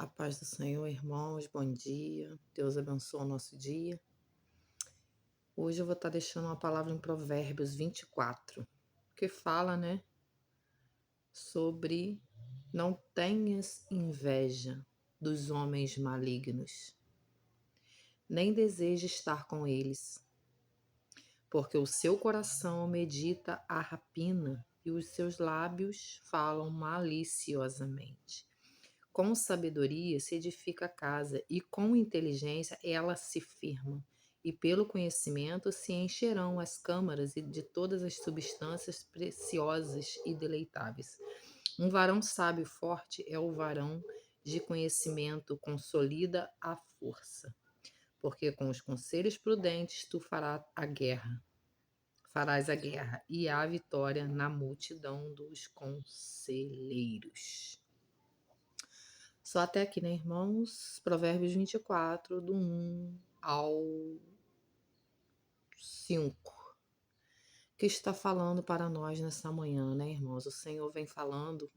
A paz do Senhor, irmãos, bom dia. Deus abençoe o nosso dia. Hoje eu vou estar deixando uma palavra em Provérbios 24, que fala, sobre não tenhas inveja dos homens malignos, nem desejes estar com eles, porque o seu coração medita a rapina e os seus lábios falam maliciosamente. Com sabedoria se edifica a casa, e com inteligência ela se firma. E pelo conhecimento se encherão as câmaras e de todas as substâncias preciosas e deleitáveis. Um varão sábio e forte é o varão de conhecimento, consolida a força. Porque com os conselhos prudentes tu farás a guerra, e há vitória na multidão dos conselheiros. Só até aqui, né, irmãos? Provérbios 24, do 1 ao 5, que está falando para nós nessa manhã, né, irmãos? O Senhor vem falando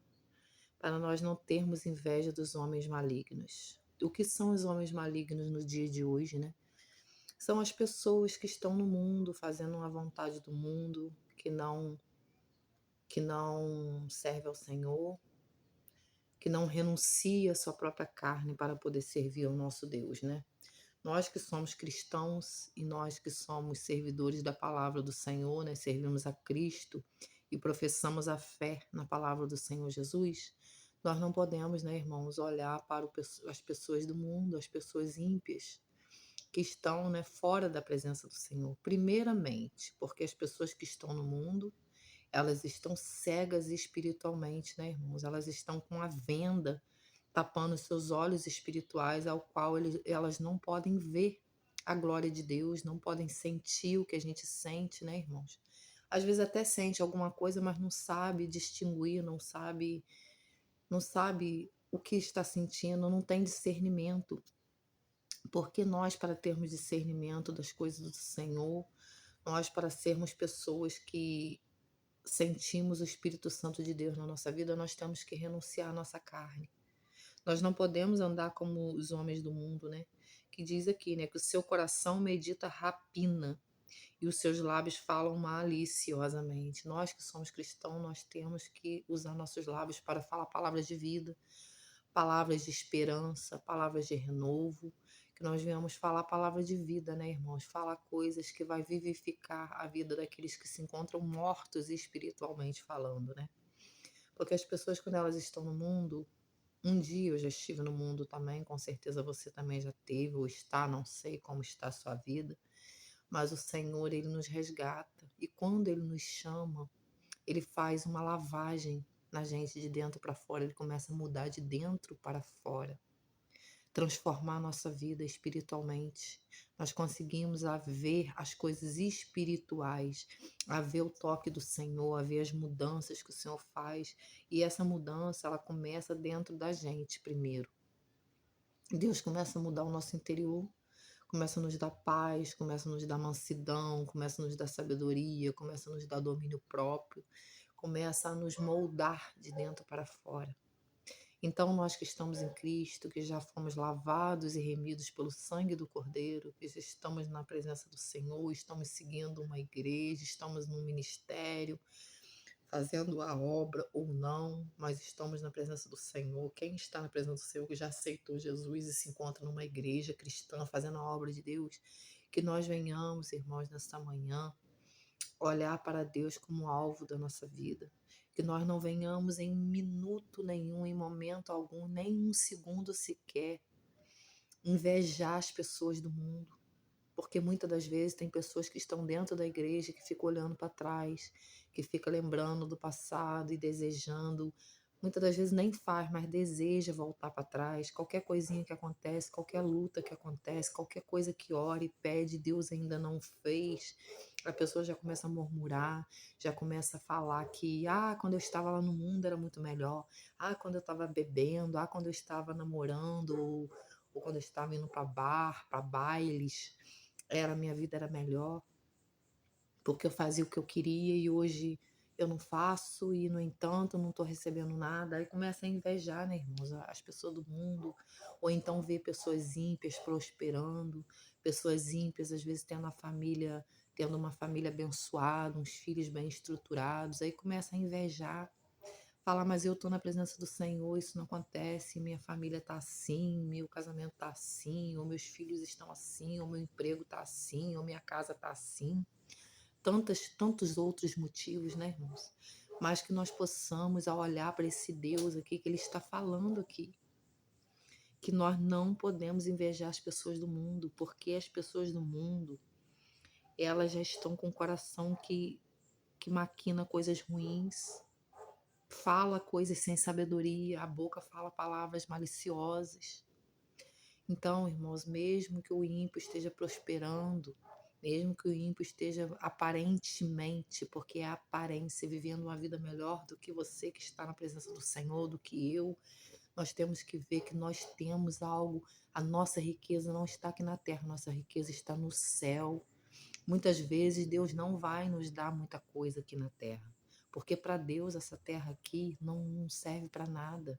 para nós não termos inveja dos homens malignos. O que são os homens malignos no dia de hoje, né? São as pessoas que estão no mundo, fazendo a vontade do mundo, que não serve ao Senhor, que não renuncia à sua própria carne para poder servir ao nosso Deus, né? Nós que somos cristãos e nós que somos servidores da palavra do Senhor, né? Servimos a Cristo e professamos a fé na palavra do Senhor Jesus, nós não podemos, né, irmãos, olhar para as pessoas do mundo, as pessoas ímpias que estão, né, fora da presença do Senhor. Primeiramente, porque as pessoas que estão no mundo, elas estão cegas espiritualmente, né, irmãos? Elas estão com a venda tapando os seus olhos espirituais, ao qual elas não podem ver a glória de Deus, não podem sentir o que a gente sente, né, irmãos? Às vezes até sente alguma coisa, mas não sabe distinguir, não sabe o que está sentindo, não tem discernimento. Porque nós, para termos discernimento das coisas do Senhor, nós, para sermos pessoas que sentimos o Espírito Santo de Deus na nossa vida, nós temos que renunciar à nossa carne. Nós não podemos andar como os homens do mundo, né? Que diz aqui, né? Que o seu coração medita rapina e os seus lábios falam maliciosamente. Nós que somos cristãos, nós temos que usar nossos lábios para falar palavras de vida, palavras de esperança, palavras de renovo, que nós venhamos falar palavras de vida, né, irmãos? Falar coisas que vai vivificar a vida daqueles que se encontram mortos espiritualmente falando, né? Porque as pessoas, quando elas estão no mundo, um dia eu já estive no mundo também, com certeza você também já teve ou está, não sei como está a sua vida, mas o Senhor, Ele nos resgata. E quando Ele nos chama, Ele faz uma lavagem na gente de dentro para fora, Ele começa a mudar de dentro para fora, transformar a nossa vida espiritualmente. Nós conseguimos a ver as coisas espirituais, a ver o toque do Senhor, a ver as mudanças que o Senhor faz. E essa mudança, ela começa dentro da gente primeiro. Deus começa a mudar o nosso interior, começa a nos dar paz, começa a nos dar mansidão, começa a nos dar sabedoria, começa a nos dar domínio próprio, começa a nos moldar de dentro para fora. Então, nós que estamos em Cristo, que já fomos lavados e remidos pelo sangue do Cordeiro, que já estamos na presença do Senhor, estamos seguindo uma igreja, estamos num ministério, fazendo a obra ou não, mas estamos na presença do Senhor. Quem está na presença do Senhor, que já aceitou Jesus e se encontra numa igreja cristã, fazendo a obra de Deus, que nós venhamos, irmãos, nesta manhã, olhar para Deus como alvo da nossa vida. Que nós não venhamos em minuto nenhum, em momento algum, nem um segundo sequer, invejar as pessoas do mundo. Porque muitas das vezes tem pessoas que estão dentro da igreja que ficam olhando para trás, que fica lembrando do passado e desejando. Muitas das vezes nem faz, mas deseja voltar para trás. Qualquer coisinha que acontece, qualquer luta que acontece, qualquer coisa que ora e pede, Deus ainda não fez. A pessoa já começa a murmurar, já começa a falar que, quando eu estava lá no mundo era muito melhor. Quando eu estava bebendo, quando eu estava namorando, ou quando eu estava indo para bar, para bailes, minha vida era melhor, porque eu fazia o que eu queria e hoje eu não faço e, no entanto, não estou recebendo nada. Aí começa a invejar, né, irmãos, as pessoas do mundo, ou então ver pessoas ímpias prosperando, pessoas ímpias, às vezes, tendo uma família abençoada, uns filhos bem estruturados, aí começa a invejar. Falar, mas eu estou na presença do Senhor, isso não acontece, minha família está assim, meu casamento está assim, ou meus filhos estão assim, ou meu emprego está assim, ou minha casa está assim. Tantos outros motivos, né, irmãos? Mas que nós possamos, ao olhar para esse Deus aqui, que Ele está falando aqui, que nós não podemos invejar as pessoas do mundo, porque as pessoas do mundo, elas já estão com o coração que maquina coisas ruins, fala coisas sem sabedoria, a boca fala palavras maliciosas. Então, irmãos, mesmo que o ímpio esteja prosperando, mesmo que o ímpio esteja aparentemente, porque é a aparência, vivendo uma vida melhor do que você que está na presença do Senhor, do que eu, nós temos que ver que nós temos algo, a nossa riqueza não está aqui na terra, nossa riqueza está no céu. Muitas vezes Deus não vai nos dar muita coisa aqui na terra, porque para Deus essa terra aqui não serve para nada.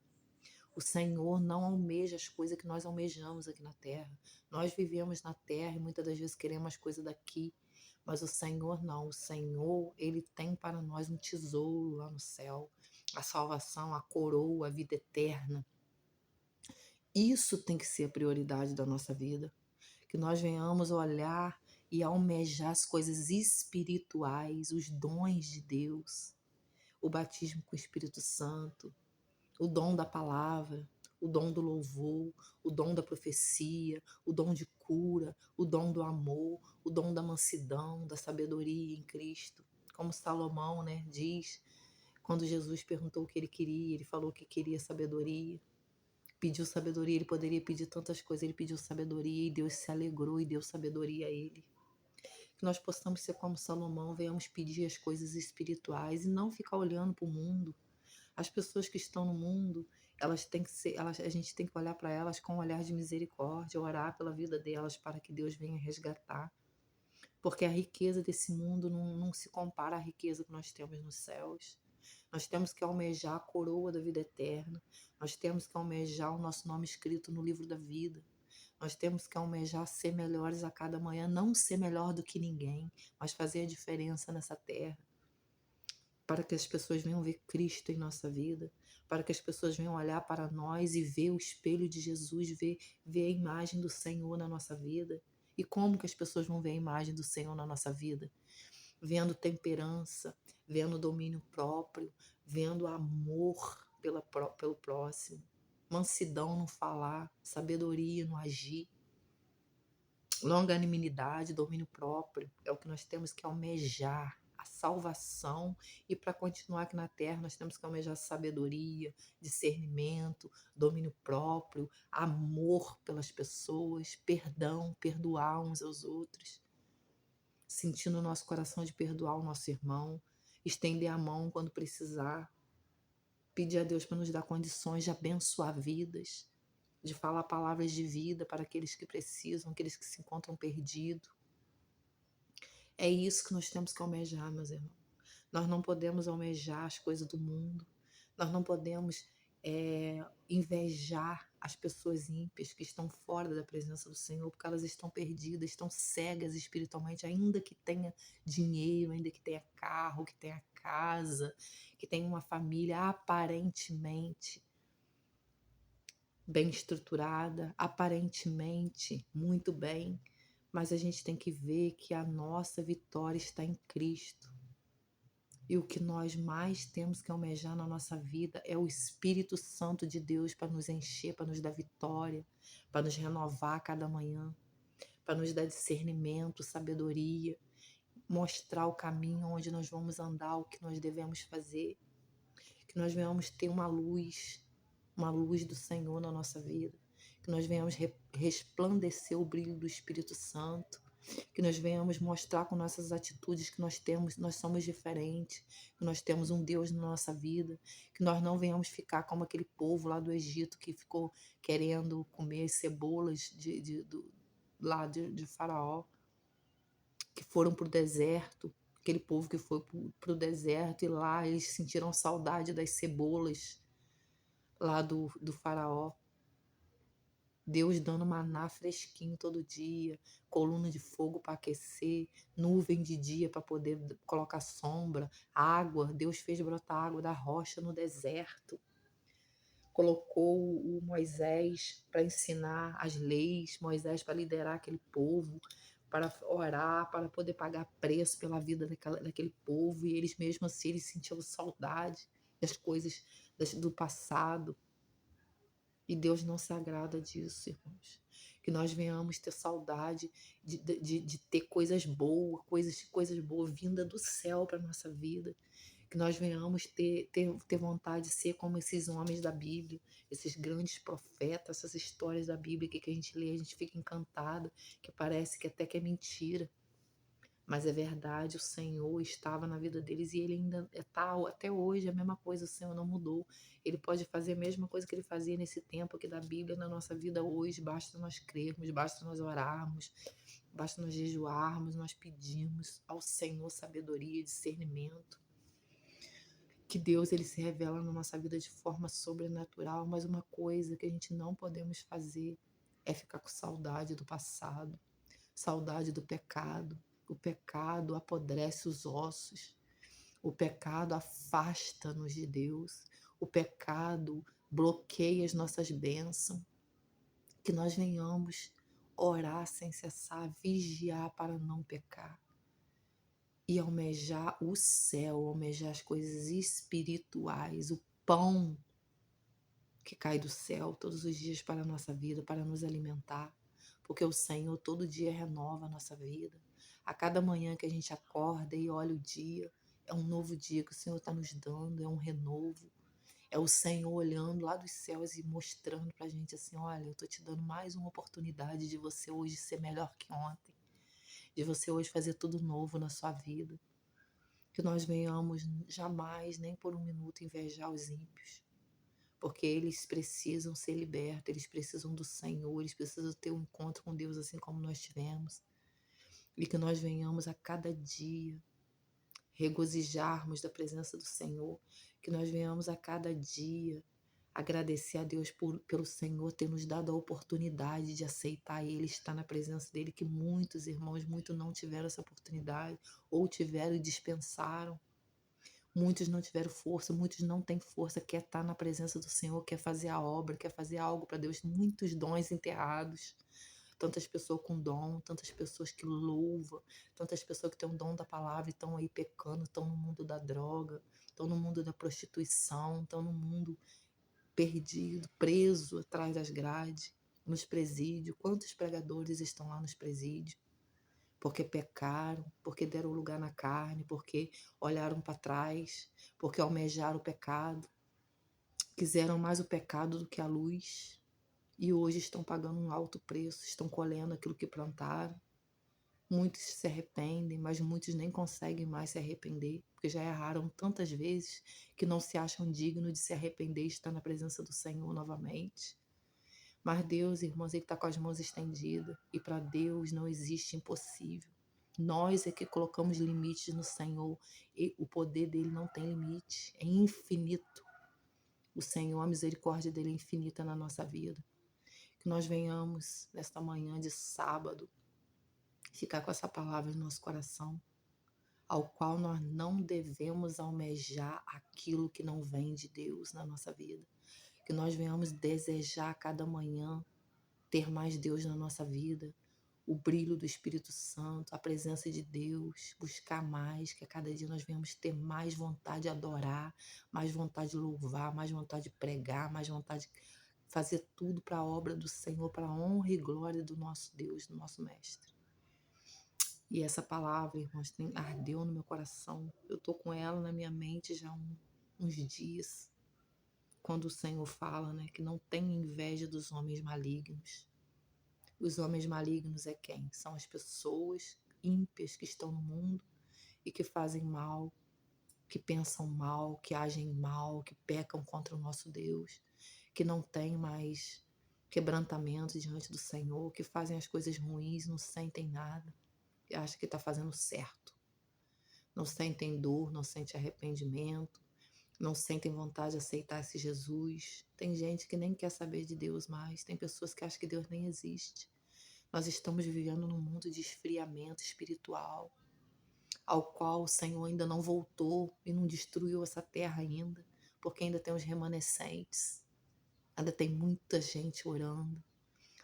O Senhor não almeja as coisas que nós almejamos aqui na terra. Nós vivemos na terra e muitas das vezes queremos as coisas daqui, mas o Senhor não. O Senhor, Ele tem para nós um tesouro lá no céu, a salvação, a coroa, a vida eterna. Isso tem que ser a prioridade da nossa vida. Que nós venhamos olhar e almejar as coisas espirituais, os dons de Deus, o batismo com o Espírito Santo, o dom da palavra, o dom do louvor, o dom da profecia, o dom de cura, o dom do amor, o dom da mansidão, da sabedoria em Cristo. Como Salomão, né, diz, quando Jesus perguntou o que ele queria, ele falou que queria sabedoria. Pediu sabedoria, ele poderia pedir tantas coisas, ele pediu sabedoria e Deus se alegrou e deu sabedoria a ele. Que nós possamos ser como Salomão, venhamos pedir as coisas espirituais e não ficar olhando para o mundo. As pessoas que estão no mundo, elas têm que ser, a gente tem que olhar para elas com um olhar de misericórdia, orar pela vida delas para que Deus venha resgatar. Porque a riqueza desse mundo não se compara à riqueza que nós temos nos céus. Nós temos que almejar a coroa da vida eterna. Nós temos que almejar o nosso nome escrito no livro da vida. Nós temos que almejar ser melhores a cada manhã, não ser melhor do que ninguém, mas fazer a diferença nessa terra, para que as pessoas venham ver Cristo em nossa vida, para que as pessoas venham olhar para nós e ver o espelho de Jesus, ver a imagem do Senhor na nossa vida. E como que as pessoas vão ver a imagem do Senhor na nossa vida? Vendo temperança, vendo domínio próprio, vendo amor pelo próximo, mansidão no falar, sabedoria no agir, longanimidade, domínio próprio, é o que nós temos que almejar, a salvação. E para continuar aqui na terra, nós temos que almejar sabedoria, discernimento, domínio próprio, amor pelas pessoas, perdão, perdoar uns aos outros, sentir no nosso coração de perdoar o nosso irmão, estender a mão quando precisar, pedir a Deus para nos dar condições de abençoar vidas, de falar palavras de vida para aqueles que precisam, aqueles que se encontram perdidos. É isso que nós temos que almejar, meus irmãos. Nós não podemos almejar as coisas do mundo, nós não podemos invejar as pessoas ímpias que estão fora da presença do Senhor, porque elas estão perdidas, estão cegas espiritualmente, ainda que tenha dinheiro, ainda que tenha carro, que tenha casa, que tenha uma família aparentemente bem estruturada, aparentemente muito bem, mas a gente tem que ver que a nossa vitória está em Cristo. E o que nós mais temos que almejar na nossa vida é o Espírito Santo de Deus para nos encher, para nos dar vitória, para nos renovar a cada manhã, para nos dar discernimento, sabedoria, mostrar o caminho onde nós vamos andar, o que nós devemos fazer, que nós venhamos ter uma luz do Senhor na nossa vida, que nós venhamos resplandecer o brilho do Espírito Santo, que nós venhamos mostrar com nossas atitudes que nós somos diferentes, que nós temos um Deus na nossa vida, que nós não venhamos ficar como aquele povo lá do Egito que ficou querendo comer as cebolas lá de Faraó, que foram para o deserto, aquele povo que foi para o deserto e lá eles sentiram saudade das cebolas lá do faraó. Deus dando maná fresquinho todo dia, coluna de fogo para aquecer, nuvem de dia para poder colocar sombra, água. Deus fez brotar água da rocha no deserto. Colocou o Moisés para ensinar as leis, Moisés para liderar aquele povo, para orar, para poder pagar preço pela vida daquele povo. E eles mesmo assim, eles sentiam saudade das coisas do passado. E Deus não se agrada disso, irmãos. Que nós venhamos ter saudade de ter coisas boas, coisas boas vindas do céu para a nossa vida. Que nós venhamos ter vontade de ser como esses homens da Bíblia, esses grandes profetas, essas histórias da Bíblia que a gente lê, a gente fica encantado, que parece que até que é mentira. Mas é verdade, o Senhor estava na vida deles e ele ainda está até hoje a mesma coisa, o Senhor não mudou. Ele pode fazer a mesma coisa que ele fazia nesse tempo aqui da Bíblia na nossa vida hoje, basta nós crermos, basta nós orarmos, basta nós jejuarmos, nós pedimos ao Senhor sabedoria, discernimento. Que Deus ele se revela na nossa vida de forma sobrenatural, mas uma coisa que a gente não podemos fazer é ficar com saudade do passado, saudade do pecado. O pecado apodrece os ossos. O pecado afasta-nos de Deus. O pecado bloqueia as nossas bênçãos. Que nós venhamos orar sem cessar, vigiar para não pecar. E almejar o céu, almejar as coisas espirituais, o pão que cai do céu todos os dias para a nossa vida, para nos alimentar. Porque o Senhor todo dia renova a nossa vida. A cada manhã que a gente acorda e olha o dia, é um novo dia que o Senhor está nos dando, é um renovo. É o Senhor olhando lá dos céus e mostrando para a gente assim, olha, eu estou te dando mais uma oportunidade de você hoje ser melhor que ontem. De você hoje fazer tudo novo na sua vida. Que nós venhamos jamais, nem por um minuto, invejar os ímpios. Porque eles precisam ser libertos, eles precisam do Senhor, eles precisam ter um encontro com Deus assim como nós tivemos. E que nós venhamos a cada dia regozijarmos da presença do Senhor, que nós venhamos a cada dia agradecer a Deus pelo Senhor ter nos dado a oportunidade de aceitar Ele, estar na presença dEle, que muitos irmãos, muitos não tiveram essa oportunidade, ou tiveram e dispensaram. Muitos não tiveram força, muitos não têm força, quer estar na presença do Senhor, quer fazer a obra, quer fazer algo para Deus. Muitos dons enterrados, tantas pessoas com dom, tantas pessoas que louvam, tantas pessoas que têm o dom da palavra e estão aí pecando, estão no mundo da droga, estão no mundo da prostituição, estão no mundo perdido, preso atrás das grades, nos presídios. Quantos pregadores estão lá nos presídios? Porque pecaram, porque deram lugar na carne, porque olharam para trás, porque almejaram o pecado, quiseram mais o pecado do que a luz, e hoje estão pagando um alto preço, estão colhendo aquilo que plantaram. Muitos se arrependem, mas muitos nem conseguem mais se arrepender, porque já erraram tantas vezes que não se acham dignos de se arrepender e estar na presença do Senhor novamente. Mas Deus, irmãos, Ele está com as mãos estendidas, e para Deus não existe impossível. Nós é que colocamos limites no Senhor, e o poder dele não tem limite, é infinito. O Senhor, a misericórdia dele é infinita na nossa vida. Que nós venhamos, nesta manhã de sábado, ficar com essa palavra no nosso coração, ao qual nós não devemos almejar aquilo que não vem de Deus na nossa vida. Que nós venhamos desejar a cada manhã ter mais Deus na nossa vida, o brilho do Espírito Santo, a presença de Deus, buscar mais, que a cada dia nós venhamos ter mais vontade de adorar, mais vontade de louvar, mais vontade de pregar, mais vontade de fazer tudo para a obra do Senhor, para a honra e glória do nosso Deus, do nosso Mestre. E essa palavra, irmãos, ardeu no meu coração. Eu estou com ela na minha mente já há uns dias, quando o Senhor fala, né, que não tem inveja dos homens malignos. Os homens malignos é quem? São as pessoas ímpias que estão no mundo e que fazem mal, que pensam mal, que agem mal, que pecam contra o nosso Deus, que não tem mais quebrantamento diante do Senhor, que fazem as coisas ruins, não sentem nada, que acham que está fazendo certo. não sentem dor, não sentem arrependimento, não sentem vontade de aceitar esse Jesus. Tem gente que nem quer saber de Deus mais, tem pessoas que acham que Deus nem existe. Nós estamos vivendo num mundo de esfriamento espiritual, ao qual o Senhor ainda não voltou e não destruiu essa terra ainda, porque ainda tem os remanescentes, ainda tem muita gente orando,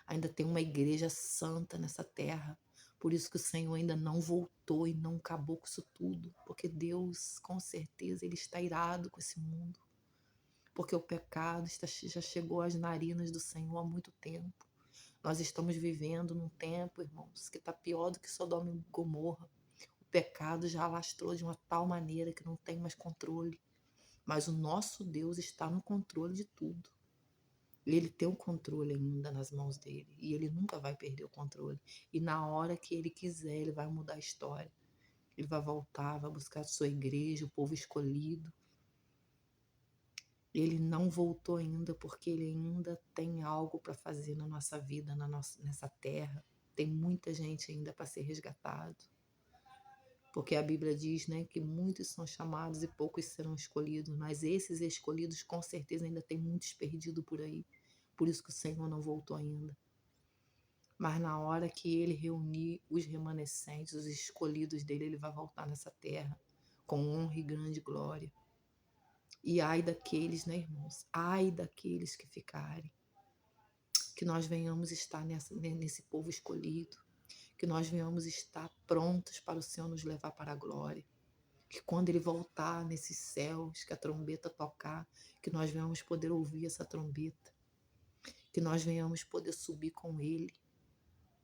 ainda tem uma igreja santa nessa terra. Por isso que o Senhor ainda não voltou e não acabou com isso tudo, porque Deus, com certeza, Ele está irado com esse mundo, porque o pecado já chegou às narinas do Senhor há muito tempo. Nós estamos vivendo num tempo, irmãos, que está pior do que Sodoma e Gomorra. O pecado já alastrou de uma tal maneira que não tem mais controle. Mas o nosso Deus está no controle de tudo. Ele tem o controle ainda nas mãos dele. E ele nunca vai perder o controle. E na hora que ele quiser, ele vai mudar a história. Ele vai voltar, vai buscar a sua igreja, o povo escolhido. Ele não voltou ainda porque ele ainda tem algo para fazer na nossa vida, nessa terra. Tem muita gente ainda para ser resgatado. Porque a Bíblia diz, né, que muitos são chamados e poucos serão escolhidos, mas esses escolhidos com certeza ainda tem muitos perdidos por aí. Por isso que o Senhor não voltou ainda. Mas na hora que ele reunir os remanescentes, os escolhidos dele, ele vai voltar nessa terra com honra e grande glória. E ai daqueles, né, irmãos? Ai daqueles que ficarem. Que nós venhamos estar nesse povo escolhido. Que nós venhamos estar prontos para o Senhor nos levar para a glória. Que quando Ele voltar nesses céus, que a trombeta tocar, que nós venhamos poder ouvir essa trombeta. Que nós venhamos poder subir com Ele.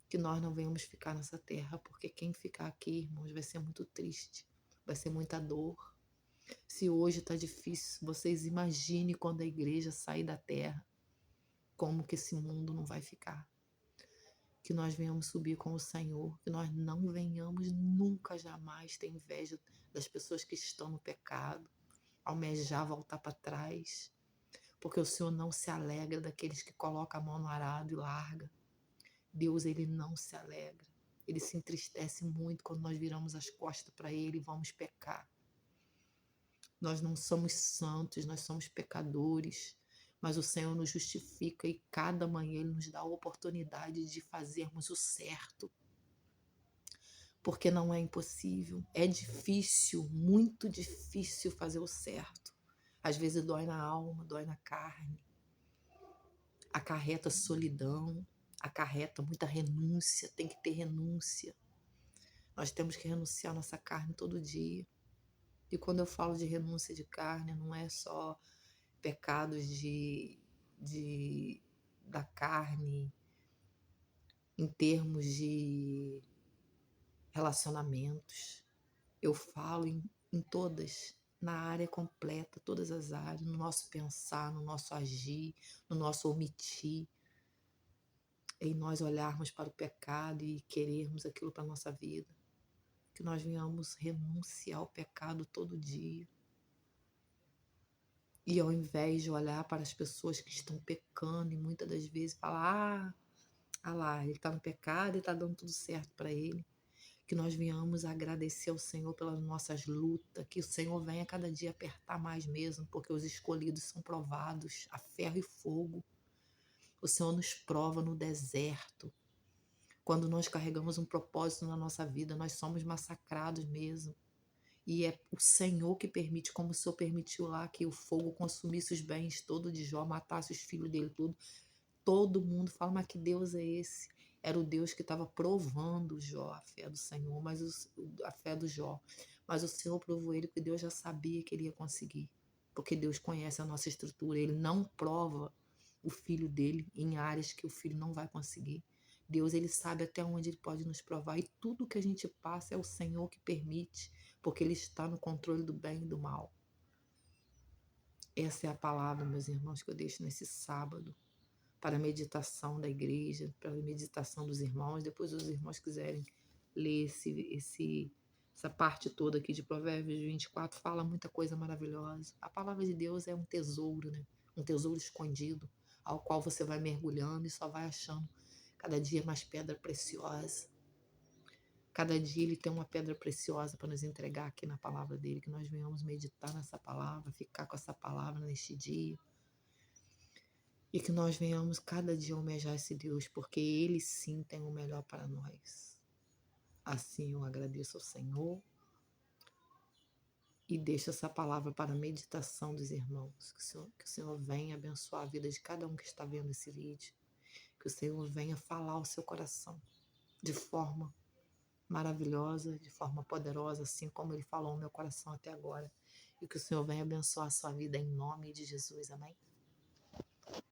Que nós não venhamos ficar nessa terra, porque quem ficar aqui, irmãos, vai ser muito triste. Vai ser muita dor. Se hoje está difícil, vocês imaginem quando a igreja sair da terra, como que esse mundo não vai ficar. Que nós venhamos subir com o Senhor, que nós não venhamos nunca, jamais ter inveja das pessoas que estão no pecado, almejar voltar para trás, porque o Senhor não se alegra daqueles que colocam a mão no arado e larga. Deus, Ele não se alegra. Ele se entristece muito quando nós viramos as costas para Ele e vamos pecar. Nós não somos santos, nós somos pecadores, mas o Senhor nos justifica e cada manhã Ele nos dá a oportunidade de fazermos o certo. Porque não é impossível, é difícil, muito difícil fazer o certo. Às vezes dói na alma, dói na carne, acarreta solidão, acarreta muita renúncia, tem que ter renúncia. Nós temos que renunciar à nossa carne todo dia. E quando eu falo de renúncia de carne, não é só pecados da carne em termos de relacionamentos. Eu falo em todas, na área completa, todas as áreas, no nosso pensar, no nosso agir, no nosso omitir, em nós olharmos para o pecado e querermos aquilo para a nossa vida. Que nós venhamos renunciar ao pecado todo dia. E ao invés de olhar para as pessoas que estão pecando e muitas das vezes falar, lá, ele está no pecado e está dando tudo certo para ele. Que nós venhamos agradecer ao Senhor pelas nossas lutas, que o Senhor venha cada dia apertar mais mesmo, porque os escolhidos são provados a ferro e fogo. O Senhor nos prova no deserto. Quando nós carregamos um propósito na nossa vida, nós somos massacrados mesmo. E é o Senhor que permite, como o Senhor permitiu lá que o fogo consumisse os bens todo de Jó, matasse os filhos dele tudo. Todo mundo fala, mas que Deus é esse? Era o Deus que estava provando Jó, a fé do Senhor, a fé do Jó. Mas o Senhor provou ele porque Deus já sabia que ele ia conseguir. Porque Deus conhece a nossa estrutura. Ele não prova o filho dele em áreas que o filho não vai conseguir. Deus, ele sabe até onde ele pode nos provar. E tudo que a gente passa é o Senhor que permite, porque ele está no controle do bem e do mal. Essa é a palavra, meus irmãos, que eu deixo nesse sábado, para a meditação da igreja, para a meditação dos irmãos. Depois os irmãos quiserem ler essa parte toda aqui de Provérbios 24, fala muita coisa maravilhosa. A palavra de Deus é um tesouro, né? Um tesouro escondido, ao qual você vai mergulhando e só vai achando cada dia mais pedra preciosa, Cada dia Ele tem uma pedra preciosa para nos entregar aqui na palavra dEle, que nós venhamos meditar nessa palavra, ficar com essa palavra neste dia, e que nós venhamos cada dia almejar esse Deus, porque Ele sim tem o melhor para nós. Assim eu agradeço ao Senhor e deixo essa palavra para a meditação dos irmãos. Que o Senhor venha abençoar a vida de cada um que está vendo esse vídeo. Que o Senhor venha falar ao seu coração de forma maravilhosa, de forma poderosa, assim como Ele falou no meu coração até agora. E que o Senhor venha abençoar a sua vida em nome de Jesus. Amém?